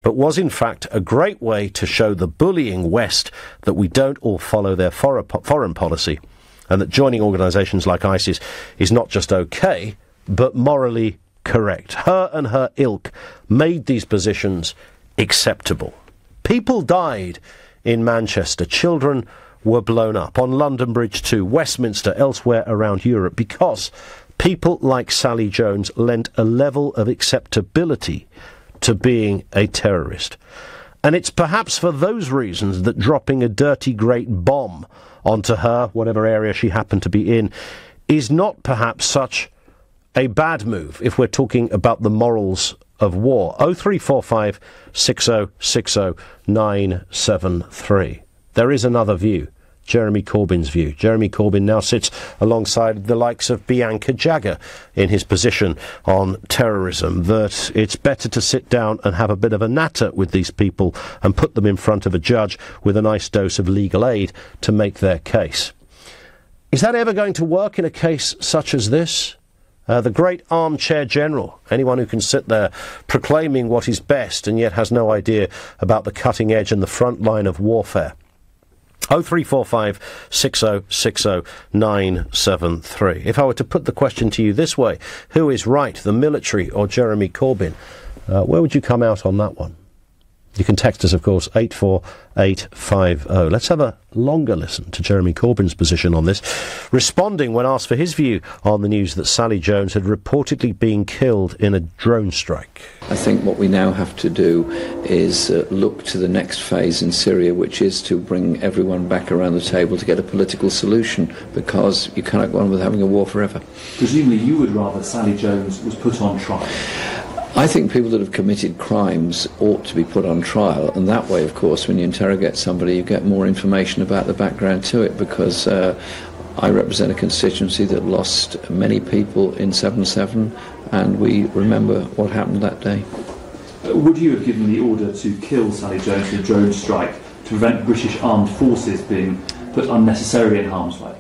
but was in fact a great way to show the bullying West that we don't all follow their foreign policy, and that joining organisations like ISIS is not just okay, but morally correct. Her and her ilk made these positions acceptable. People died in Manchester. Children were blown up on London Bridge too, Westminster, elsewhere around Europe, because people like Sally Jones lent a level of acceptability to being a terrorist. And it's perhaps for those reasons that dropping a dirty great bomb onto her, whatever area she happened to be in, is not perhaps such a bad move if we're talking about the morals of war. 0345 6060 973. There is another view. Jeremy Corbyn's view. Jeremy Corbyn now sits alongside the likes of Bianca Jagger in his position on terrorism, that it's better to sit down and have a bit of a natter with these people and put them in front of a judge with a nice dose of legal aid to make their case. Is that ever going to work in a case such as this? The great armchair general, anyone who can sit there proclaiming what is best and yet has no idea about the cutting edge and the front line of warfare. 0345 6060 973. If I were to put the question to you this way, who is right, the military or Jeremy Corbyn, where would you come out on that one? You can text us, of course, 84850. Let's have a longer listen to Jeremy Corbyn's position on this, responding when asked for his view on the news that Sally Jones had reportedly been killed in a drone strike. I think what we now have to do is look to the next phase in Syria, which is to bring everyone back around the table to get a political solution, because you cannot go on with having a war forever. Presumably you would rather Sally Jones was put on trial. I think people that have committed crimes ought to be put on trial, and that way, of course, when you interrogate somebody, you get more information about the background to it, because I represent a constituency that lost many people in 7/7, and we remember what happened that day. Would you have given the order to kill Sally Jones in a drone strike to prevent British armed forces being put unnecessarily in harm's way?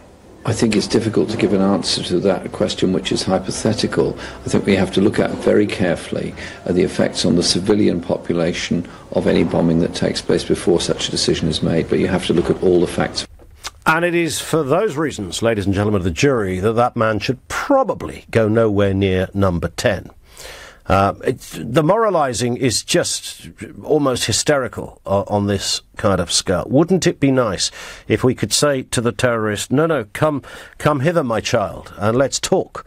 I think it's difficult to give an answer to that question, which is hypothetical. I think we have to look at very carefully at the effects on the civilian population of any bombing that takes place before such a decision is made, but you have to look at all the facts. And it is for those reasons, ladies and gentlemen of the jury, that man should probably go nowhere near number 10. The moralising is just almost hysterical on this kind of scale. Wouldn't it be nice if we could say to the terrorist, no, come hither, my child, and let's talk.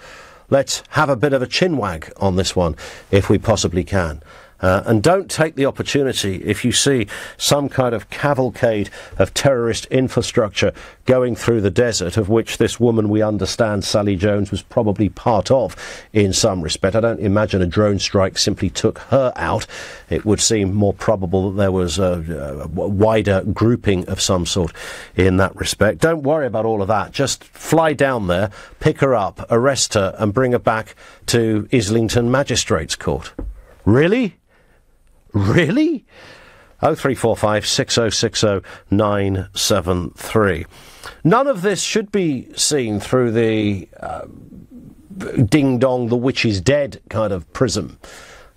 Let's have a bit of a chinwag on this one, if we possibly can. And don't take the opportunity, if you see some kind of cavalcade of terrorist infrastructure going through the desert, of which this woman, we understand, Sally Jones, was probably part of in some respect. I don't imagine a drone strike simply took her out. It would seem more probable that there was a wider grouping of some sort in that respect. Don't worry about all of that. Just fly down there, pick her up, arrest her, and bring her back to Islington Magistrates Court. Really? Really? 0345 6060 973. None of this should be seen through the ding-dong, the witch is dead kind of prism.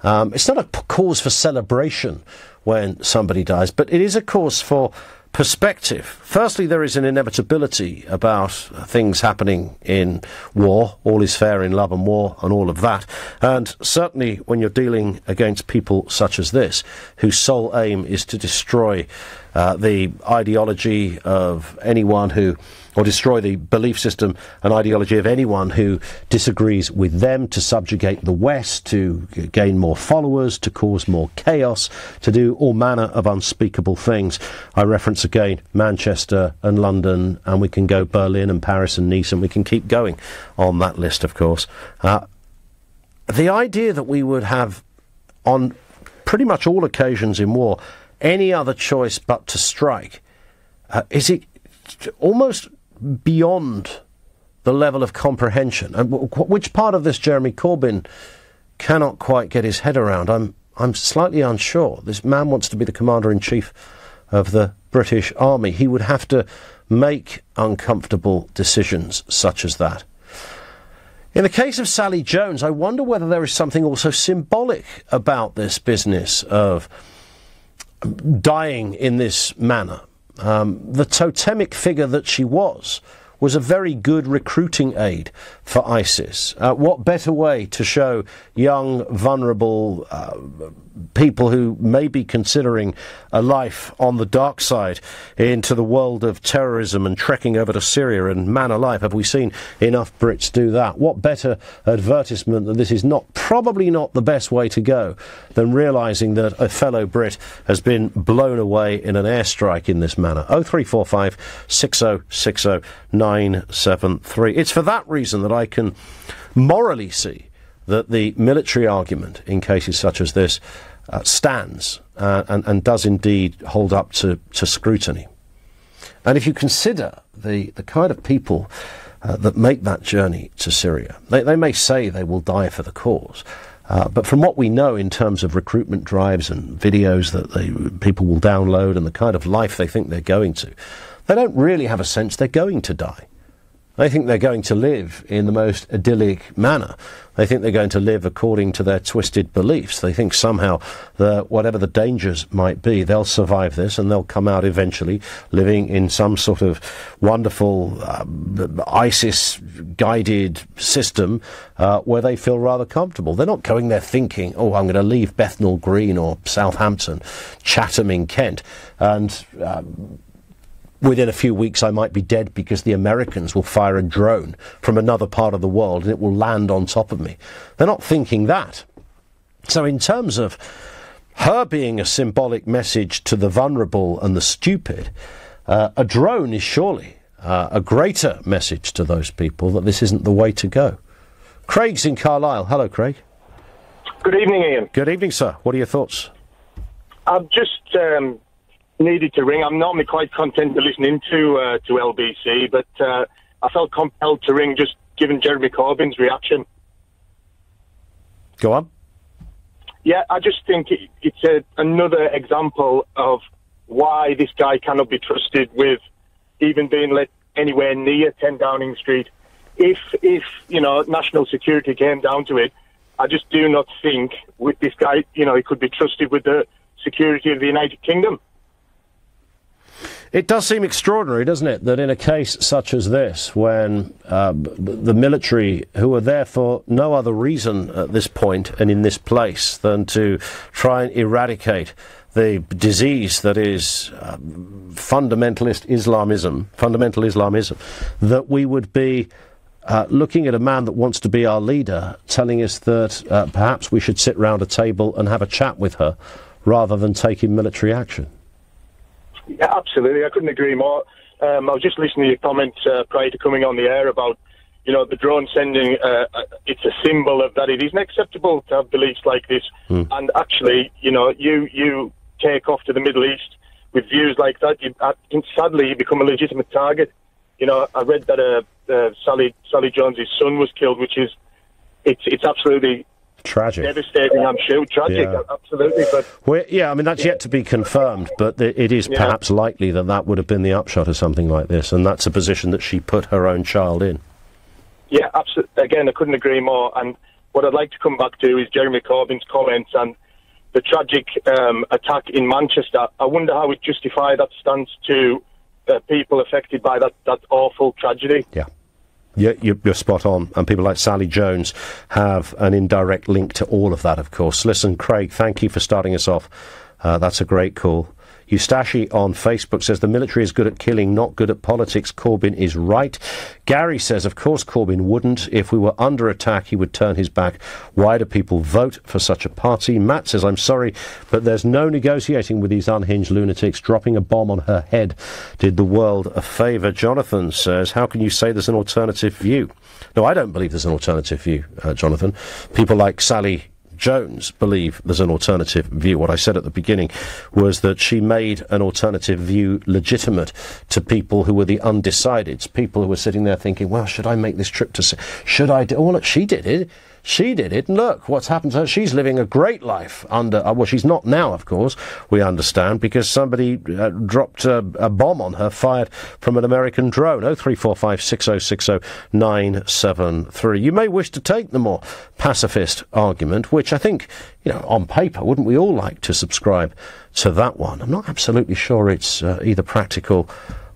It's not a cause for celebration when somebody dies, but it is a cause for perspective. Firstly, there is an inevitability about things happening in war. All is fair in love and war and all of that. And certainly when you're dealing against people such as this, whose sole aim is to destroy the ideology of anyone who, or destroy the belief system and ideology of anyone who disagrees with them, to subjugate the West, to gain more followers, to cause more chaos, to do all manner of unspeakable things. I reference again Manchester and London, and we can go Berlin and Paris and Nice, and we can keep going on that list, of course. The idea that we would have, on pretty much all occasions in war, any other choice but to strike, is it almost beyond the level of comprehension? And which part of this Jeremy Corbyn cannot quite get his head around? I'm slightly unsure. This man wants to be the Commander-in-Chief of the British Army. He would have to make uncomfortable decisions such as that. In the case of Sally Jones, I wonder whether there is something also symbolic about this business of dying in this manner. The totemic figure that she was a very good recruiting aid for ISIS. What better way to show young, vulnerable people who may be considering a life on the dark side into the world of terrorism and trekking over to Syria, and man alive, have we seen enough Brits do that? What better advertisement that this is probably not the best way to go than realising that a fellow Brit has been blown away in an airstrike in this manner. 0345 6060 973. It's for that reason that I can morally see that the military argument in cases such as this stands and does indeed hold up to scrutiny. And if you consider the kind of people that make that journey to Syria, they may say they will die for the cause, but from what we know in terms of recruitment drives and videos that people will download and the kind of life they think they're going to, they don't really have a sense they're going to die. They think they're going to live in the most idyllic manner. They think they're going to live according to their twisted beliefs. They think somehow that whatever the dangers might be, they'll survive this and they'll come out eventually living in some sort of wonderful ISIS-guided system where they feel rather comfortable. They're not going there thinking, oh, I'm going to leave Bethnal Green or Southampton, Chatham in Kent, and within a few weeks I might be dead because the Americans will fire a drone from another part of the world and it will land on top of me. They're not thinking that. So in terms of her being a symbolic message to the vulnerable and the stupid, a drone is surely a greater message to those people that this isn't the way to go. Craig's in Carlisle. Hello, Craig. Good evening, Ian. Good evening, sir. What are your thoughts? I've just needed to ring. I'm normally quite content to listening to LBC, but I felt compelled to ring just given Jeremy Corbyn's reaction. Go on. Yeah, I just think it's another example of why this guy cannot be trusted with even being let anywhere near 10 Downing Street. If national security came down to it, I just do not think with this guy, he could be trusted with the security of the United Kingdom. It does seem extraordinary, doesn't it, that in a case such as this, when the military, who are there for no other reason at this point and in this place than to try and eradicate the disease that is fundamental Islamism, that we would be looking at a man that wants to be our leader, telling us that perhaps we should sit round a table and have a chat with her rather than taking military action. Yeah, absolutely. I couldn't agree more. I was just listening to your comments prior to coming on the air about, the drone sending. It's a symbol of that. It isn't acceptable to have beliefs like this. And actually, you take off to the Middle East with views like that. Sadly, you become a legitimate target. I read that Sally Jones's son was killed, which is it's absolutely tragic. Devastating, I'm sure. Tragic, yeah. Absolutely. But that's yet to be confirmed, but it is perhaps likely that would have been the upshot of something like this, and that's a position that she put her own child in. Yeah, absolutely. Again, I couldn't agree more. And what I'd like to come back to is Jeremy Corbyn's comments and the tragic attack in Manchester. I wonder how it justify that stance to people affected by that awful tragedy. Yeah. You're spot on, and people like Sally Jones have an indirect link to all of that, of course. Listen, Craig, thank you for starting us off. That's a great call. Eustachi on Facebook says the military is good at killing, not good at politics. Corbyn is right. Gary says, of course Corbyn wouldn't. If we were under attack, he would turn his back. Why do people vote for such a party? Matt says, I'm sorry, but there's no negotiating with these unhinged lunatics. Dropping a bomb on her head did the world a favour. Jonathan says, how can you say there's an alternative view? No, I don't believe there's an alternative view, Jonathan. People like Sally Jones believe there's an alternative view. What I said at the beginning was that she made an alternative view legitimate to people who were the undecideds, people who were sitting there thinking, well, should I make this trip to... Should I do... Oh, look, she did it. She did it, and look what's happened to her. She's living a great life under... well, she's not now, of course, we understand, because somebody dropped a bomb on her, fired from an American drone. 0345 6060 973. You may wish to take the more pacifist argument, which I think, on paper, wouldn't we all like to subscribe to that one? I'm not absolutely sure it's either practical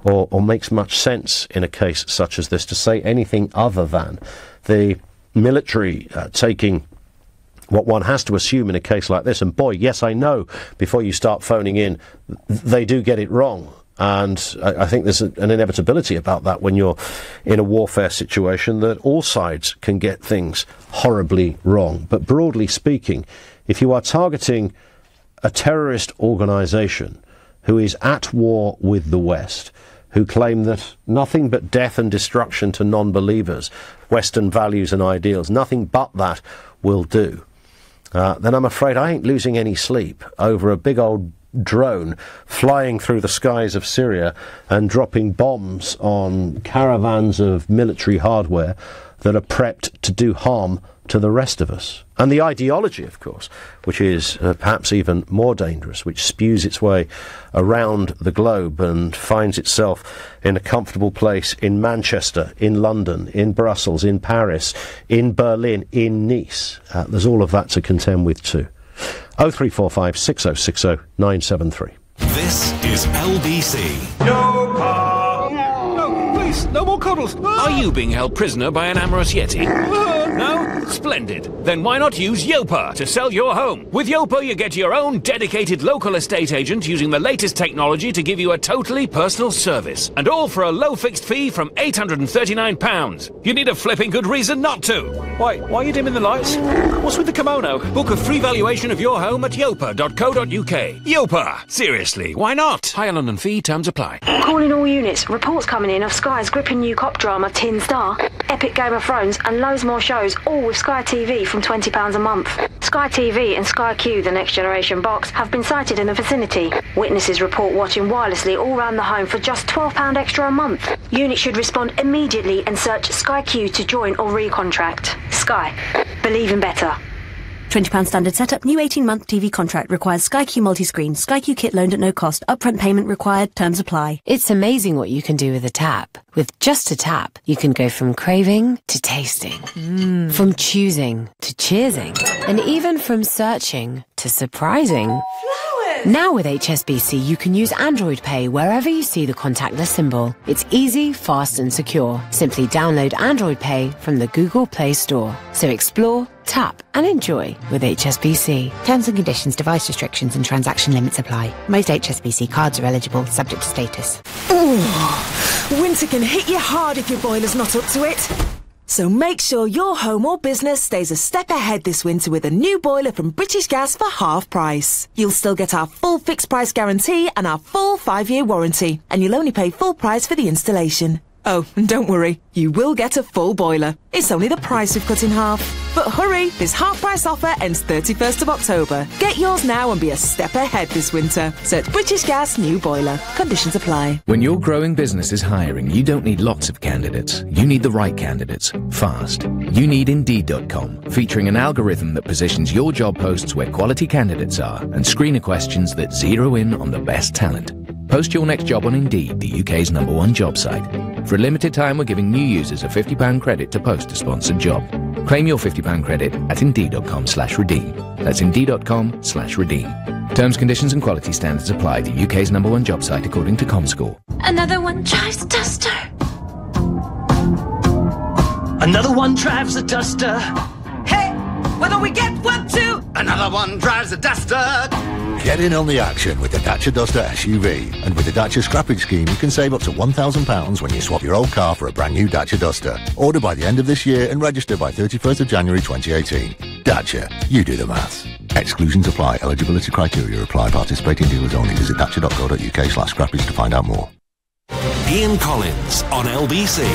or makes much sense in a case such as this to say anything other than the military taking what one has to assume in a case like this. And boy, yes, I know, before you start phoning in, they do get it wrong. And I think there's an inevitability about that when you're in a warfare situation, that all sides can get things horribly wrong. But broadly speaking, if you are targeting a terrorist organisation who is at war with the West, who claim that nothing but death and destruction to non-believers, Western values and ideals, nothing but that will do, then I'm afraid I ain't losing any sleep over a big old drone flying through the skies of Syria and dropping bombs on caravans of military hardware that are prepped to do harm to the rest of us. And the ideology, of course, which is perhaps even more dangerous, which spews its way around the globe and finds itself in a comfortable place in Manchester, in London, in Brussels, in Paris, in Berlin, in Nice. There's all of that to contend with too. 0345 6060 973. This is LBC. No car! No, please, no more cuddles! Are you being held prisoner by an amorous Yeti? No? Splendid. Then why not use Yopa to sell your home? With Yopa, you get your own dedicated local estate agent using the latest technology to give you a totally personal service. And all for a low fixed fee from £839. You need a flipping good reason not to. Why are you dimming the lights? What's with the kimono? Book a free valuation of your home at yopa.co.uk. Yopa! Seriously, why not? Higher London fee, terms apply. Calling all units. Reports coming in of Sky's gripping new cop drama Tin Star, epic Game of Thrones and loads more shows, all with Sky TV from £20 a month. Sky TV and Sky Q, the next generation box, have been sighted in the vicinity. Witnesses report watching wirelessly all round the home for just £12 extra a month. Units should respond immediately and search Sky Q to join or recontract. Sky. Believe in better. £20 standard setup. New 18-month TV contract requires Sky Q multi-screen. Sky Q kit loaned at no cost. Upfront payment required. Terms apply. It's amazing what you can do with a tap. With just a tap, you can go from craving to tasting. From choosing to cheersing. And even from searching to surprising. Flowers! Now with HSBC, you can use Android Pay wherever you see the contactless symbol. It's easy, fast and secure. Simply download Android Pay from the Google Play Store. So explore, tap and enjoy with HSBC. Terms and conditions, device restrictions and transaction limits apply. Most HSBC cards are eligible, subject to status. Ooh, winter can hit you hard if your boiler's not up to it. So make sure your home or business stays a step ahead this winter with a new boiler from British Gas for half price. You'll still get our full fixed price guarantee and our full 5-year warranty. And you'll only pay full price for the installation. Oh, and don't worry, you will get a full boiler. It's only the price we've cut in half. But hurry, this half-price offer ends 31st of October. Get yours now and be a step ahead this winter. Search British Gas New Boiler. Conditions apply. When your growing business is hiring, you don't need lots of candidates. You need the right candidates, fast. You need Indeed.com, featuring an algorithm that positions your job posts where quality candidates are and screener questions that zero in on the best talent. Post your next job on Indeed, the UK's #1 job site. For a limited time, we're giving new users a £50 credit to post a sponsored job. Claim your £50 credit at Indeed.com/redeem. That's Indeed.com/redeem. Terms, conditions and quality standards apply. The UK's #1 job site according to ComScore. Another one drives a duster. Another one drives a duster. Hey, whether we get one too. Another one drives a duster. Get in on the action with the Dacia Duster SUV. And with the Dacia scrappage scheme, you can save up to £1,000 when you swap your old car for a brand new Dacia Duster. Order by the end of this year and register by 31st of January 2018. Dacia, you do the maths. Exclusions apply. Eligibility criteria apply. Participating dealers only. Visit dacia.co.uk/scrappage to find out more. Ian Collins on LBC.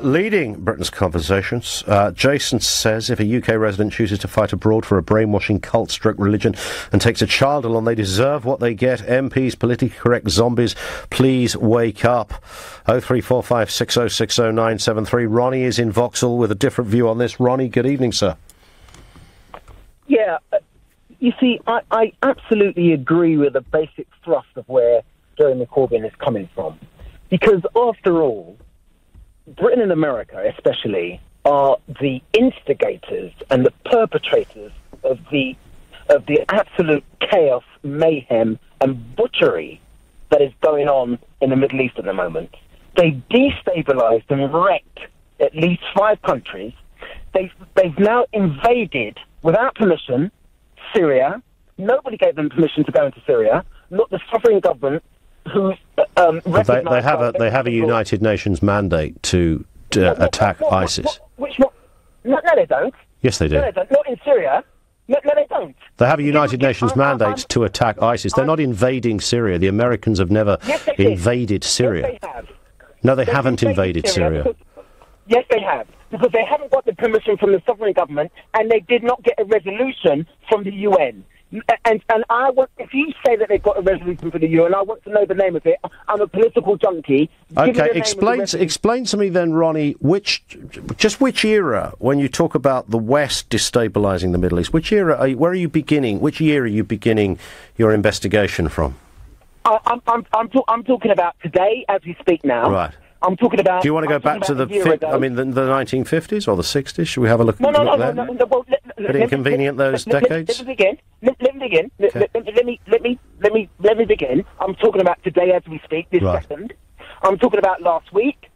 Leading Britain's conversations, Jason says if a UK resident chooses to fight abroad for a brainwashing cult stroke religion and takes a child along, they deserve what they get. MPs, politically correct zombies, please wake up. 0345 6060 973. Ronnie is in Vauxhall with a different view on this. Ronnie, good evening, sir. Yeah, you see, I absolutely agree with the basic thrust of where Jeremy Corbyn is coming from. Because after all, Britain and America, especially, are the instigators and the perpetrators of the absolute chaos, mayhem, and butchery that is going on in the Middle East at the moment. They've destabilized and wrecked at least 5 countries. They've now invaded, without permission, Syria. Nobody gave them permission to go into Syria. Not the sovereign government who they have a United Nations mandate to attack ISIS. Which one? No, they don't. Yes, they do. No, they don't. Not in Syria. No, they don't. They have a United Nations mandate to attack ISIS. They're not invading Syria. The Americans have never invaded Syria. Yes, they have. No, they haven't invaded Syria. Yes, they have. Because they haven't got the permission from the sovereign government, and they did not get a resolution from the UN. And I want, if you say that they've got a resolution for the UN, I want to know the name of it. I'm a political junkie. Okay, explain to me then, Ronnie, which era, when you talk about the West destabilising the Middle East, which era, which year are you beginning your investigation from? I'm talking about today, as we speak now. Right. I'm talking about... Do you want to go back to the 1950s or the 60s? Should we have a look? No. Well, bit inconvenient those decades. Let me begin. Let me begin. I'm talking about today as we speak, this second. I'm talking about last week.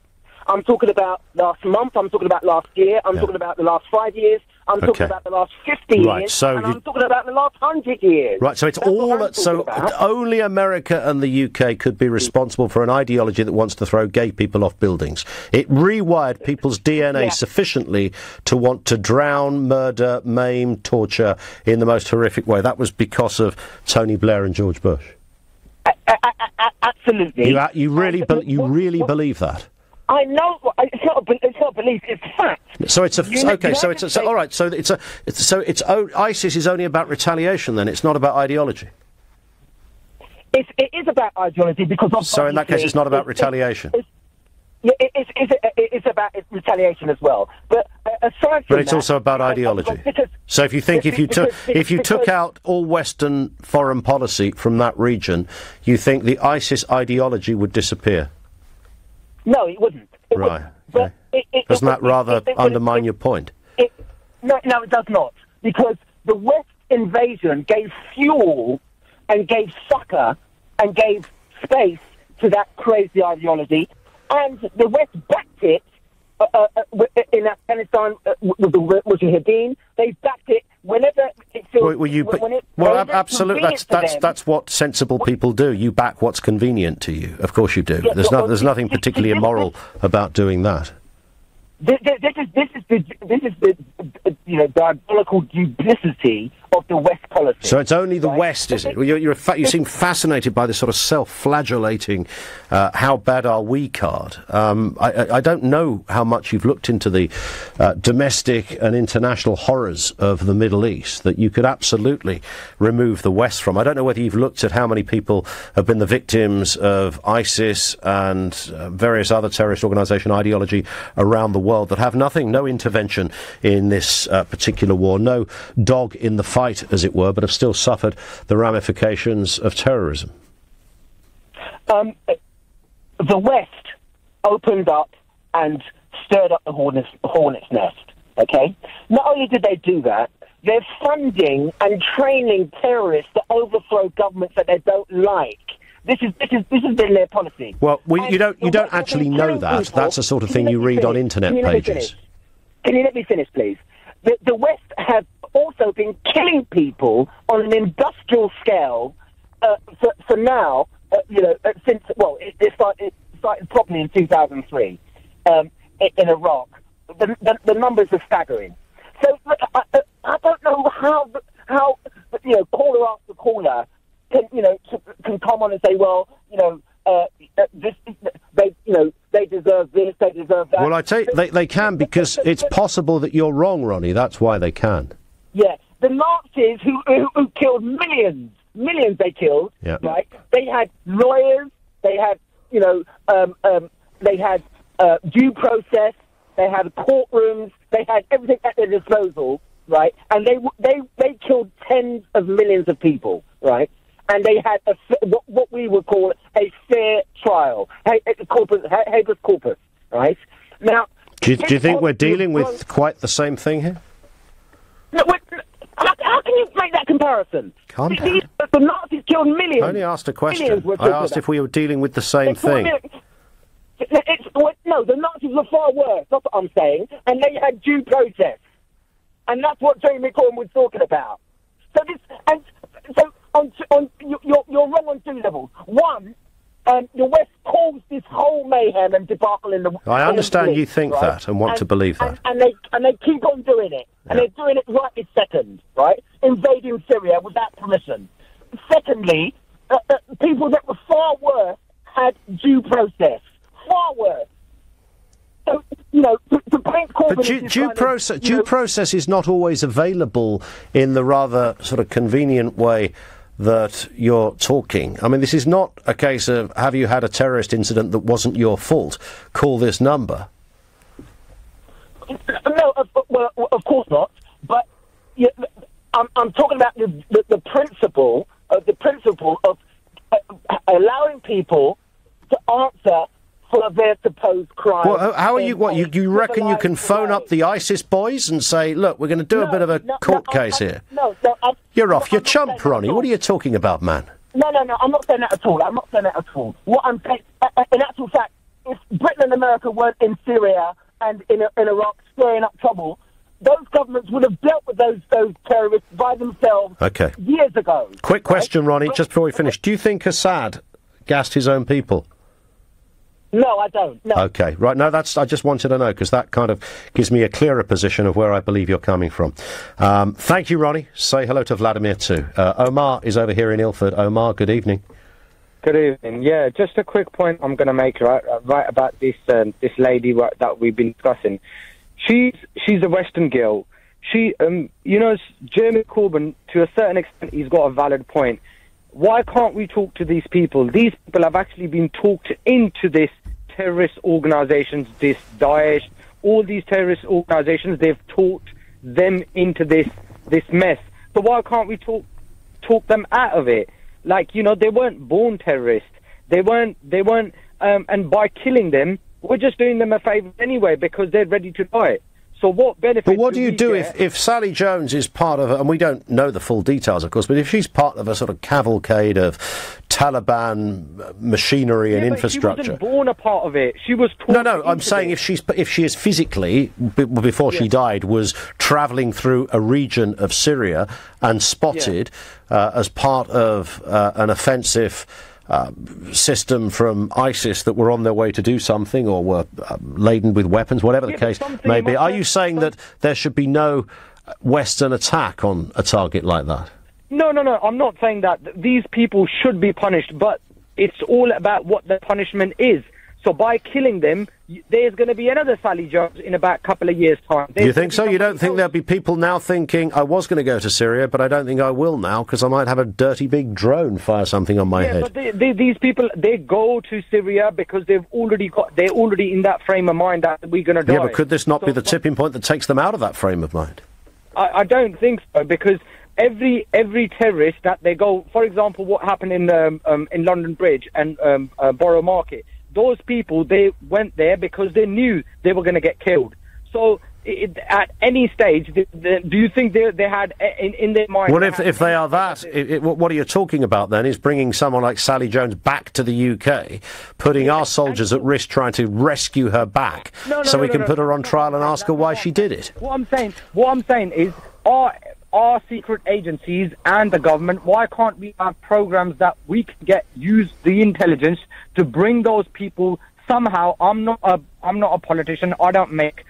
I'm talking about last month. I'm talking about last year. I'm talking about the last 5 years. I'm talking about the last 50 years. So and I'm talking about the last 100 years. Right, so it's only America and the UK could be responsible for an ideology that wants to throw gay people off buildings. It rewired people's DNA sufficiently to want to drown, murder, maim, torture in the most horrific way. That was because of Tony Blair and George Bush. Absolutely. You really believe that? I know it's not a belief; it's fact. So ISIS is only about retaliation. Then it's not about ideology. It is about ideology because. So in that case, it's not about retaliation. It's about retaliation as well. But aside from it's also about ideology. So if you took out all Western foreign policy from that region, you think the ISIS ideology would disappear? No, it wouldn't. Right. Okay. Doesn't that rather undermine your point? No, it does not. Because the West invasion gave fuel and gave succor and gave space to that crazy ideology, and the West backed it in Afghanistan with the Mujahideen. They backed it whenever it feels... absolutely. That's what sensible people do. You back what's convenient to you. Of course you do. Yeah, there's nothing particularly immoral about doing that. This is the diabolical duplicity of the West policy. So it's only the West, is it? You seem fascinated by this sort of self-flagellating, how bad are we card. I don't know how much you've looked into the domestic and international horrors of the Middle East that you could absolutely remove the West from. I don't know whether you've looked at how many people have been the victims of ISIS and various other terrorist organisation ideology around the world that have no intervention in this particular war, no dog in the fight, as it were, but have still suffered the ramifications of terrorism. The West opened up and stirred up the hornet's nest, okay? Not only did they do that, they're funding and training terrorists to overthrow governments that they don't like. This has been their policy. Well, you don't actually know that. That's the sort of thing you read on internet pages. Can you let me finish, please? The West has also been killing people on an industrial scale for now. Since it started properly in 2003 in Iraq. The numbers are staggering. So I don't know how caller after caller can come on and say, well, they deserve this, they deserve that. Well, I tell you, they can, because it's possible that you're wrong, Ronnie. That's why they can. Yeah, the Nazis who killed millions they killed, right? They had lawyers, they had, they had due process, they had courtrooms, they had everything at their disposal, right? And they killed tens of millions of people, right? And they had what we would call a fair trial, habeas corpus, right? Now, do you think we're dealing with quite the same thing here? No, how can you make that comparison? The Nazis killed millions. I only asked a question. I asked if we were dealing with the same thing. No, the Nazis were far worse. That's what I'm saying. And they had due process, and that's what Jeremy Corbyn was talking about. So you're wrong on two levels. One, the West caused this whole mayhem and debacle in the. I understand you think that and want to believe that, and they keep on doing it, and they're doing it right this second, right? Invading Syria without permission. Secondly, people that were far worse had due process, far worse. So, to paint Corbyn... But due process is not always available in the rather sort of convenient way that you're talking. I mean, this is not a case of, have you had a terrorist incident that wasn't your fault? Call this number. No, of course not. But I'm talking about the principle of allowing people to answer for their supposed crime. Well, how are you? What you reckon you can phone up the ISIS boys and say, "Look, we're going to do a bit of a court case here"? You're off your chump, Ronnie. What are you talking about, man? No. I'm not saying that at all. What I'm saying, in actual fact, if Britain and America weren't in Syria and in Iraq stirring up trouble, those governments would have dealt with those terrorists by themselves years ago. Quick question, Ronnie, just before we finish. Do you think Assad gassed his own people? No, I don't. No. Okay, right. No, I just wanted to know, because that kind of gives me a clearer position of where I believe you're coming from. Thank you, Ronnie. Say hello to Vladimir too. Omar is over here in Ilford. Omar, good evening. Good evening. Yeah, just a quick point I'm going to make right about this lady that we've been discussing. She's a Western girl. Jeremy Corbyn, to a certain extent, he's got a valid point. Why can't we talk to these people? These people have actually been talked into this terrorist organisations, this Daesh, all these terrorist organisations. They've talked them into this mess. So why can't we talk them out of it? Like, they weren't born terrorists. They weren't. And by killing them, we're just doing them a favour anyway, because they're ready to die. So what benefit? But what do you do if Sally Jones is part of, and we don't know the full details, of course, but if she's part of a sort of cavalcade of Taliban machinery and infrastructure? She wasn't born a part of it. She was. No. I'm saying if she is physically, before she died, was travelling through a region of Syria and spotted as part of an offensive system from ISIS that were on their way to do something, or were laden with weapons, whatever the case may be. Are you saying that there should be no Western attack on a target like that? No. I'm not saying that. These people should be punished, but it's all about what the punishment is. So by killing them, there's going to be another Sally Jones in about a couple of years' time. Do you think so? You don't think there'll be people now thinking, I was going to go to Syria, but I don't think I will now, because I might have a dirty big drone fire something on my head? But these people, they go to Syria because they're already in that frame of mind that we're going to die. Yeah, but could this not be the tipping point that takes them out of that frame of mind? I don't think so, because every terrorist that they go, for example, what happened in London Bridge and Borough Market, those people, they went there because they knew they were going to get killed. So at any stage, do you think they had in their mind... Well, if they are that, what are you talking about then, is bringing someone like Sally Jones back to the UK, putting our soldiers at risk trying to rescue her back, so we can put her on trial and ask her why she did it. What I'm saying is, our secret agencies and the government, why can't we have programs that we can use the intelligence to bring those people somehow? I'm not a politician. I don't make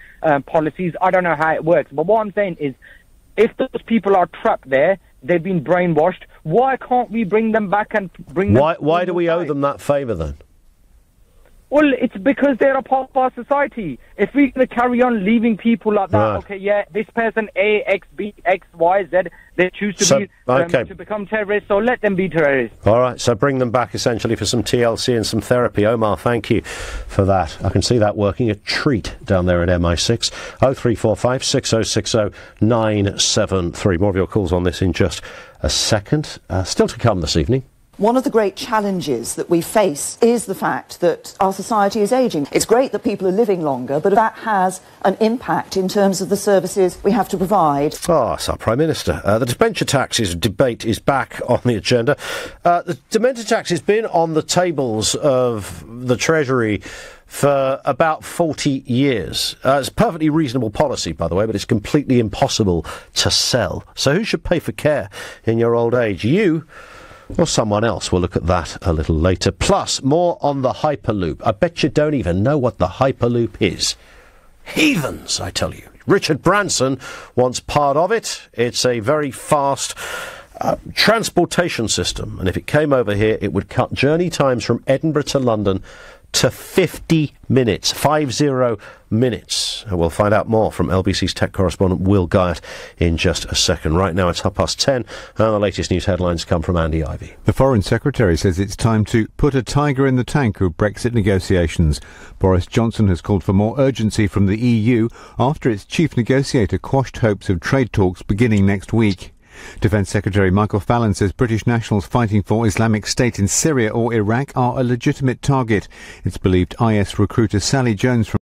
policies. I don't know how it works. But what I'm saying is, if those people are trapped there, they've been brainwashed, why can't we bring them back and bring them... Why do we owe them that favour then? Well, it's because they're a part of our society. If we're going to carry on leaving people like that, Right. okay, yeah, this person A, X, B, X, Y, Z, they choose to become terrorists, so let them be terrorists. All right, so bring them back essentially for some TLC and some therapy. Omar, thank you for that. I can see that working. A treat down there at MI6. 0345 6060 973. More of your calls on this in just a second. Still to come this evening. One of the great challenges that we face is the fact that our society is ageing. It's great that people are living longer, but that has an impact in terms of the services we have to provide. Oh, it's our Prime Minister. The dementia taxes debate is back on the agenda. The dementia tax has been on the tables of the Treasury for about 40 years. It's a perfectly reasonable policy, by the way, but it's completely impossible to sell. So who should pay for care in your old age? You or someone else? We'll look at that a little later. Plus, more on the Hyperloop. I bet you don't even know what the Hyperloop is. Heathens, I tell you. Richard Branson wants part of it. It's a very fast transportation system, and if it came over here, it would cut journey times from Edinburgh to London to 50 minutes, 50 minutes. We'll find out more from LBC's tech correspondent Will Guyatt in just a second. Right now it's 10:30, and the latest news headlines come from Andy Ivey. The Foreign Secretary says it's time to put a tiger in the tank of Brexit negotiations. Boris Johnson has called for more urgency from the EU after its chief negotiator quashed hopes of trade talks beginning next week. Defence Secretary Michael Fallon says British nationals fighting for Islamic State in Syria or Iraq are a legitimate target. It's believed IS recruiter Sally Jones from